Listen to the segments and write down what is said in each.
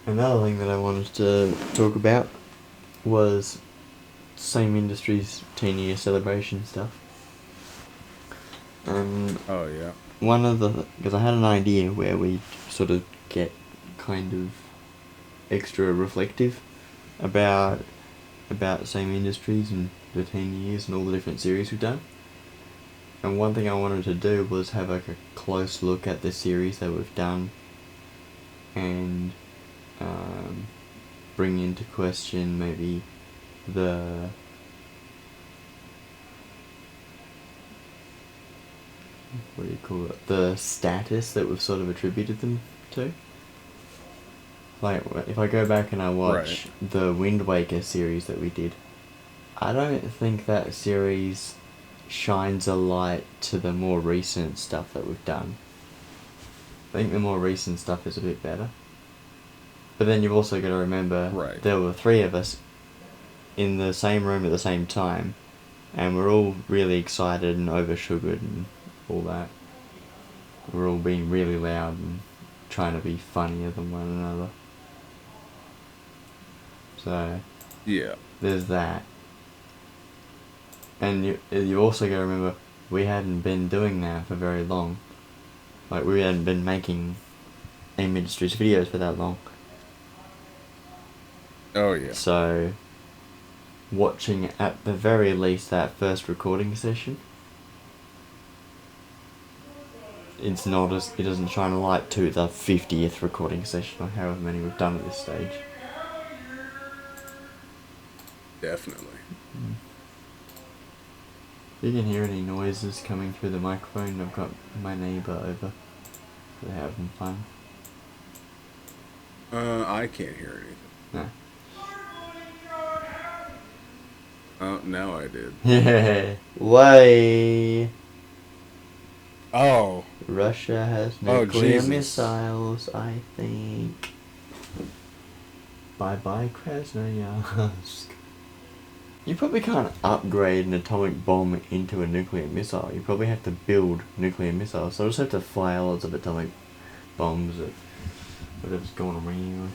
Another thing that I wanted to talk about was SAIM Industries 10-year celebration stuff. Oh yeah. One of the, because I had an idea where we sort of get kind of extra reflective about SAIM Industries and the 10 years and all the different series we've done. And one thing I wanted to do was have like a close look at the series that we've done and bring into question maybe the what do you call it? The status that we've sort of attributed them to. Like, if I go back and I watch Right. the Wind Waker series that we did, I don't think that series shines a light to the more recent stuff that we've done. I think the more recent stuff is a bit better. But then you've also got to remember Right. there were three of us in the same room at the same time, and we're all really excited and over sugared and all that. We're all being really loud and trying to be funnier than one another. So Yeah. there's that. And you also got to remember we hadn't been doing that for very long. Like, we hadn't been making AIM Industries videos for that long. Oh yeah. So watching at the very least that first recording session, it doesn't shine a light to the 50th recording session or however many we've done at this stage. Definitely. If you can hear any noises coming through the microphone, I've got my neighbour over. They're having fun. I can't hear anything. No. Oh, now I did. Yeah. Why? Oh. Russia has Oh nuclear Jesus. missiles, I think. Bye bye, Krasnoyarsk. You probably can't upgrade an atomic bomb into a nuclear missile. You probably have to build nuclear missiles. So I just have to fly lots of atomic bombs at whatever's going around with.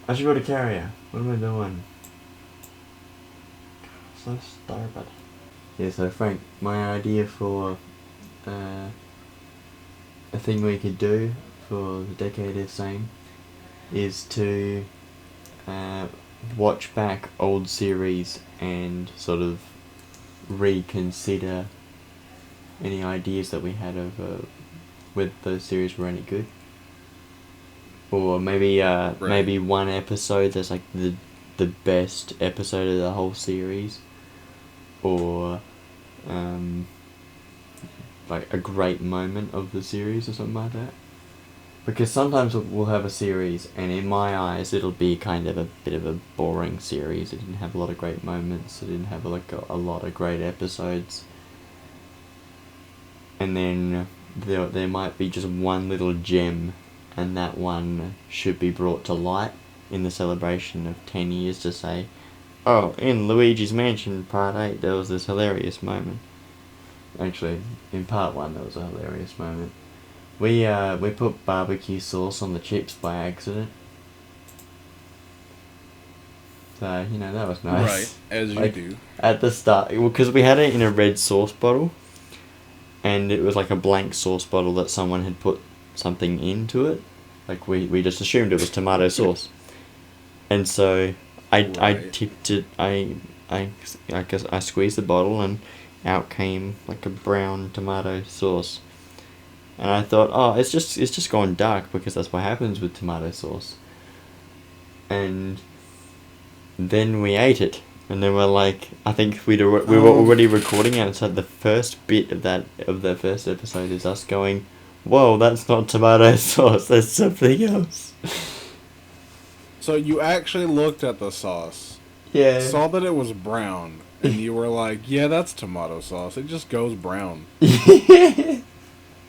I should go to carrier. What am I doing? So stupid. Yeah, so Frank, my idea for a thing we could do for the decade of SAIM is to watch back old series and sort of reconsider any ideas that we had of whether those series were any good. Or maybe Right. maybe one episode that's like the best episode of the whole series, or like a great moment of the series or something like that. Because sometimes we'll have a series, and in my eyes, it'll be kind of a bit of a boring series. It didn't have a lot of great moments. It didn't have like a lot of great episodes. And then there might be just one little gem, and that one should be brought to light in the celebration of 10 years to say, oh, in Luigi's Mansion Part 8 there was this hilarious moment. Actually, in Part 1 there was a hilarious moment. We put barbecue sauce on the chips by accident. So, that was Right. nice. As you Like, do. at the start, because we had it in a red sauce bottle, and it was like a blank sauce bottle that someone had put something into it. Like, we just assumed it was tomato sauce. And so, I Right. tipped it, I guess I squeezed the bottle, and out came like a brown tomato sauce. And I thought, oh, it's just gone dark because that's what happens with tomato sauce. And then we ate it, and then we're like, I think we were already recording it. So the first bit of the first episode is us going, "Whoa, that's not tomato sauce. That's something else." So you actually looked at the sauce, Yeah. saw that it was brown, and you were like, "Yeah, that's tomato sauce. It just goes brown Yeah.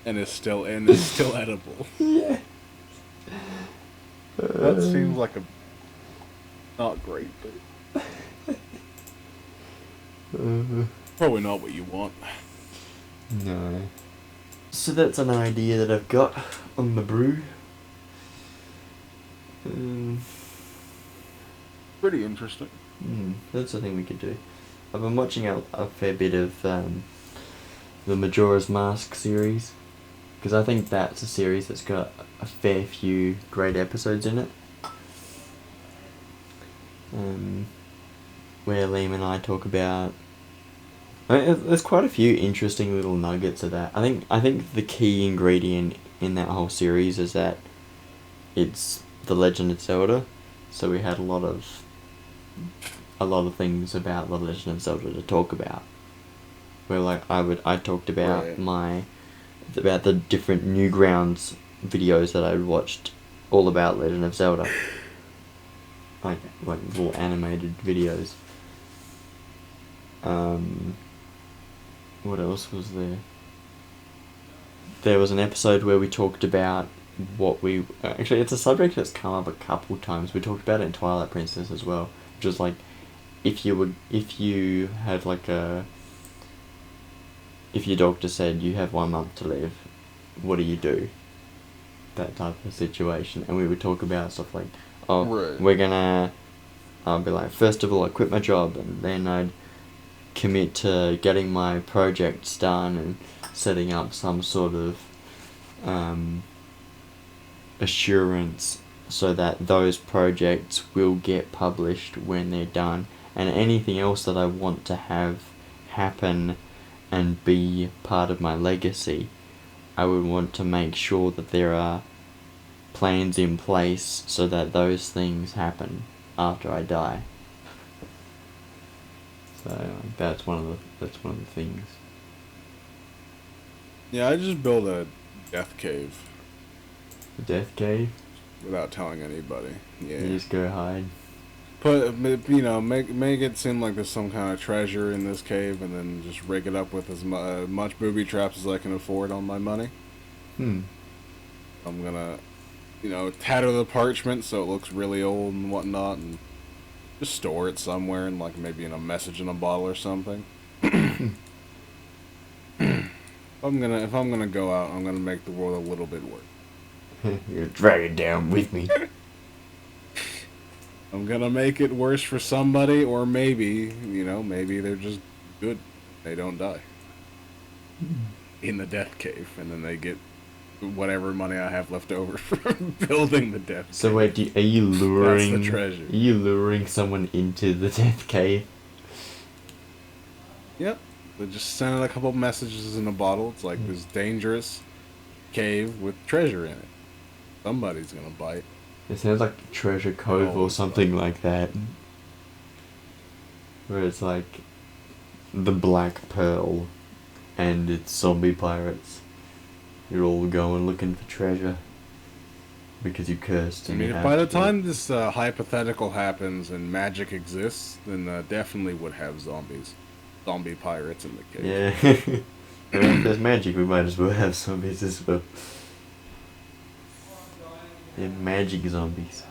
and is still edible." Yeah. That seems like a not great, but Uh, probably not what you want. no. So that's an idea that I've got on the brew. Um, Pretty interesting. that's the thing we could do. I've been watching a fair bit of the Majora's Mask series, because I think that's a series that's got a fair few great episodes in it. Where Liam and I talk about. There's quite a few interesting little nuggets of that. I think the key ingredient in that whole series is that it's The Legend of Zelda, so we had a lot of things about The Legend of Zelda to talk about. Where like I talked about about the different Newgrounds videos that I'd watched all about Legend of Zelda. Like little animated videos. What else was there? There was an episode where we talked about what we... Actually, it's a subject that's come up a couple times. We talked about it in Twilight Princess as well. Which is like, if you had like a... If your doctor said you have 1 month to live, what do you do? That type of situation. And we would talk about stuff like, we're gonna... I'll be like, first of all, I quit my job, and then I'd commit to getting my projects done and setting up some sort of assurance so that those projects will get published when they're done, and anything else that I want to have happen and be part of my legacy, I would want to make sure that there are plans in place so that those things happen after I die. So that's one of the things. Yeah, I just built a death cave. The death cave? Without telling anybody. Yeah. You just go hide. Put, make it seem like there's some kind of treasure in this cave, and then just rig it up with as much booby traps as I can afford on my money. I'm gonna, tatter the parchment so it looks really old and whatnot, and just store it somewhere, and like maybe in a message in a bottle or something. If I'm gonna go out, I'm gonna make the world a little bit worse. You're drag it down with me. I'm gonna make it worse for somebody, or maybe they're just good. They don't die in the death cave, and then they get whatever money I have left over from building the death cave. So wait, are you luring... That's the treasure. Are you luring someone into the death cave? Yep. They just send a couple messages in a bottle. It's like this dangerous cave with treasure in it. Somebody's gonna bite. It sounds like Treasure Cove or something like that. Where it's like the Black Pearl and it's zombie pirates. You're all going looking for treasure because you cursed. I mean, if by the time this hypothetical happens and magic exists, then definitely would have zombie pirates in the cave. Yeah. If there's magic, we might as well have zombies as well. They're magic zombies.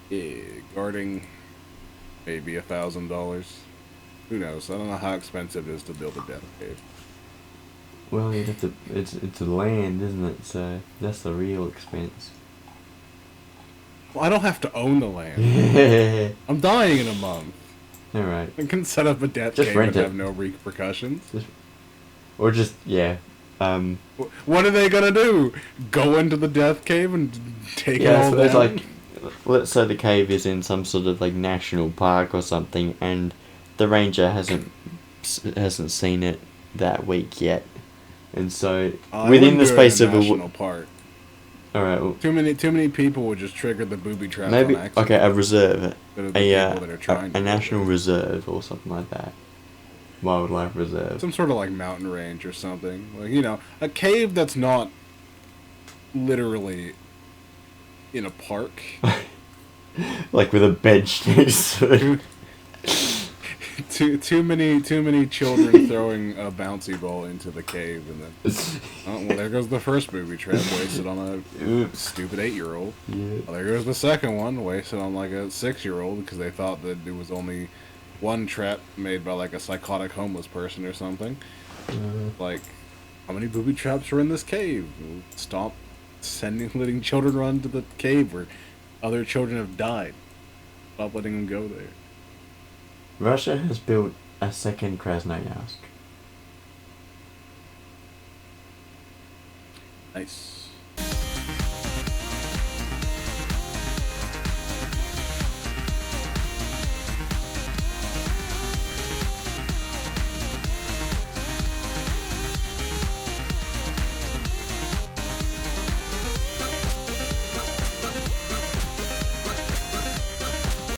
Yeah, guarding maybe $1,000. Who knows? I don't know how expensive it is to build a death cave. Well, you'd have to. It's a land, isn't it? So that's the real expense. Well, I don't have to own the land. I'm dying in a month. All right. I can set up a death cave and have no repercussions. Or just What are they gonna do? Go into the death cave and take it all so down? it's like, let's say the cave is in some sort of like national park or something, and the ranger hasn't seen it that week yet, and so within the space of national park. All right. Well, too many people would just trigger the booby traps. Maybe on accident. okay, a reserve, a national reserve or something like that. Wildlife reserve. Some sort of like mountain range or something. Like, a cave that's not literally in a park. Like with a bench next to it. Too many children throwing a bouncy ball into the cave, and then well, there goes the first booby trap wasted on a stupid 8-year-old. Yeah. Well, there goes the second one wasted on like a 6-year-old because they thought that it was only one trap made by like a psychotic homeless person or something. Like, how many booby traps are in this cave? Stomp letting children run to the cave where other children have died. Stop letting them go there. Russia has built a second Krasnoyarsk. Nice.